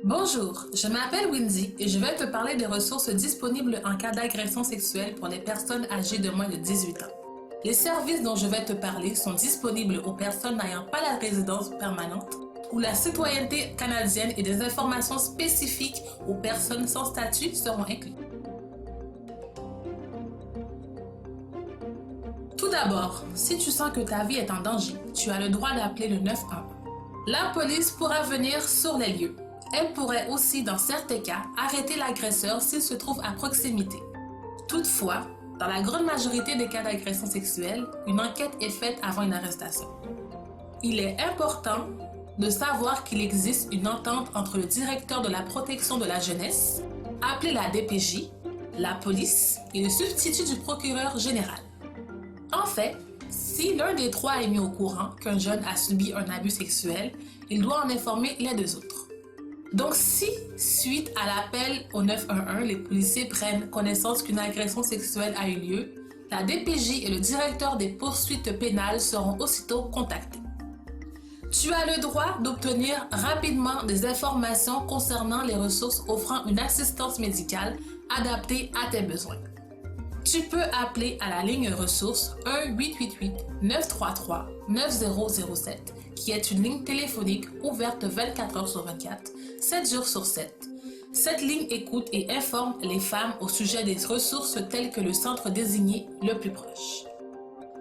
Bonjour, je m'appelle Windy et je vais te parler des ressources disponibles en cas d'agression sexuelle pour les personnes âgées de moins de 18 ans. Les services dont je vais te parler sont disponibles aux personnes n'ayant pas la résidence permanente ou la citoyenneté canadienne et des informations spécifiques aux personnes sans statut seront incluses. Tout d'abord, si tu sens que ta vie est en danger, tu as le droit d'appeler le 911. La police pourra venir sur les lieux. Elle pourrait aussi, dans certains cas, arrêter l'agresseur s'il se trouve à proximité. Toutefois, dans la grande majorité des cas d'agression sexuelle, une enquête est faite avant une arrestation. Il est important de savoir qu'il existe une entente entre le directeur de la protection de la jeunesse, appelé la DPJ, la police et le substitut du procureur général. En fait, si l'un des trois est mis au courant qu'un jeune a subi un abus sexuel, il doit en informer les deux autres. Donc si, suite à l'appel au 911, les policiers prennent connaissance qu'une agression sexuelle a eu lieu, la DPJ et le directeur des poursuites pénales seront aussitôt contactés. Tu as le droit d'obtenir rapidement des informations concernant les ressources offrant une assistance médicale adaptée à tes besoins. Tu peux appeler à la ligne ressources 1-888-933-9007 qui est une ligne téléphonique ouverte 24 heures sur 24, 7 jours sur 7. Cette ligne écoute et informe les femmes au sujet des ressources telles que le centre désigné le plus proche.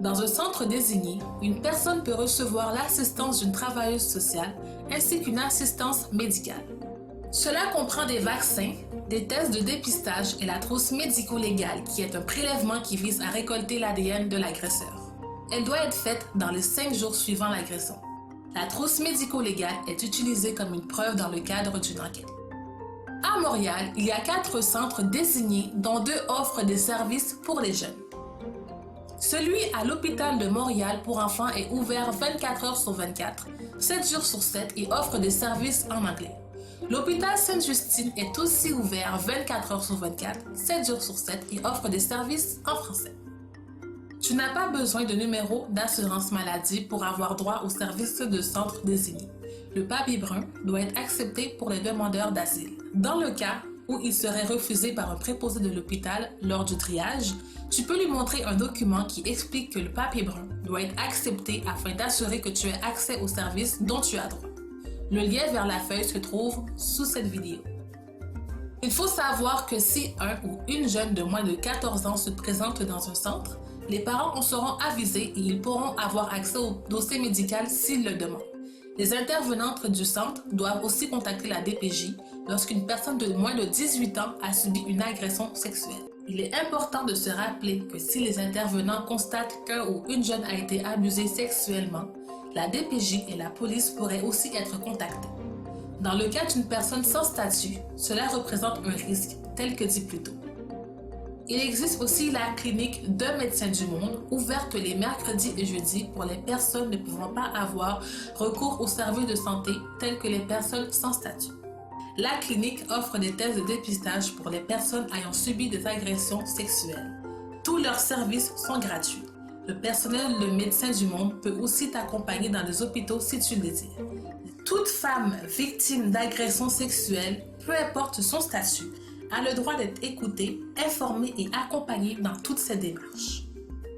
Dans un centre désigné, une personne peut recevoir l'assistance d'une travailleuse sociale ainsi qu'une assistance médicale. Cela comprend des vaccins, des tests de dépistage et la trousse médico-légale qui est un prélèvement qui vise à récolter l'ADN de l'agresseur. Elle doit être faite dans les 5 jours suivant l'agression. La trousse médico-légale est utilisée comme une preuve dans le cadre d'une enquête. À Montréal, il y a 4 centres désignés dont 2 offrent des services pour les jeunes. Celui à l'hôpital de Montréal pour enfants est ouvert 24 heures sur 24, 7 jours sur 7 et offre des services en anglais. L'hôpital Sainte-Justine est aussi ouvert 24 heures sur 24, 7 jours sur 7 et offre des services en français. Tu n'as pas besoin de numéro d'assurance maladie pour avoir droit aux services de centre désignés. Le papier brun doit être accepté pour les demandeurs d'asile. Dans le cas où il serait refusé par un préposé de l'hôpital lors du triage, tu peux lui montrer un document qui explique que le papier brun doit être accepté afin d'assurer que tu aies accès aux services dont tu as droit. Le lien vers la feuille se trouve sous cette vidéo. Il faut savoir que si un ou une jeune de moins de 14 ans se présente dans un centre, les parents en seront avisés et ils pourront avoir accès au dossier médical s'ils le demandent. Les intervenantes du centre doivent aussi contacter la DPJ lorsqu'une personne de moins de 18 ans a subi une agression sexuelle. Il est important de se rappeler que si les intervenants constatent qu'un ou une jeune a été abusée sexuellement, la DPJ et la police pourraient aussi être contactés. Dans le cas d'une personne sans statut, cela représente un risque, tel que dit plus tôt. Il existe aussi la clinique d'un médecin du monde, ouverte les mercredis et jeudis pour les personnes ne pouvant pas avoir recours aux services de santé tels que les personnes sans statut. La clinique offre des tests de dépistage pour les personnes ayant subi des agressions sexuelles. Tous leurs services sont gratuits. Le personnel de Médecins du Monde peut aussi t'accompagner dans les hôpitaux si tu le désires. Toute femme victime d'agression sexuelle, peu importe son statut, a le droit d'être écoutée, informée et accompagnée dans toutes ses démarches.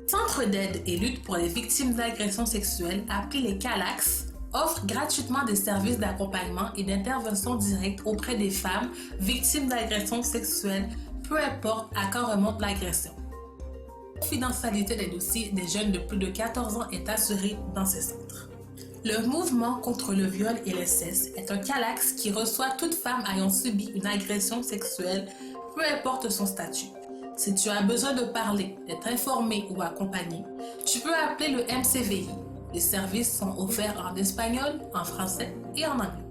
Centre d'aide et lutte pour les victimes d'agression sexuelle, appelé les CALAX, offre gratuitement des services d'accompagnement et d'intervention directe auprès des femmes victimes d'agression sexuelle, peu importe à quand remonte l'agression. La confidentialité des dossiers des jeunes de plus de 14 ans est assurée dans ces centres. Le mouvement contre le viol et l'inceste est un CALAX qui reçoit toute femme ayant subi une agression sexuelle, peu importe son statut. Si tu as besoin de parler, d'être informé ou accompagné, tu peux appeler le MCVI. Les services sont offerts en espagnol, en français et en anglais.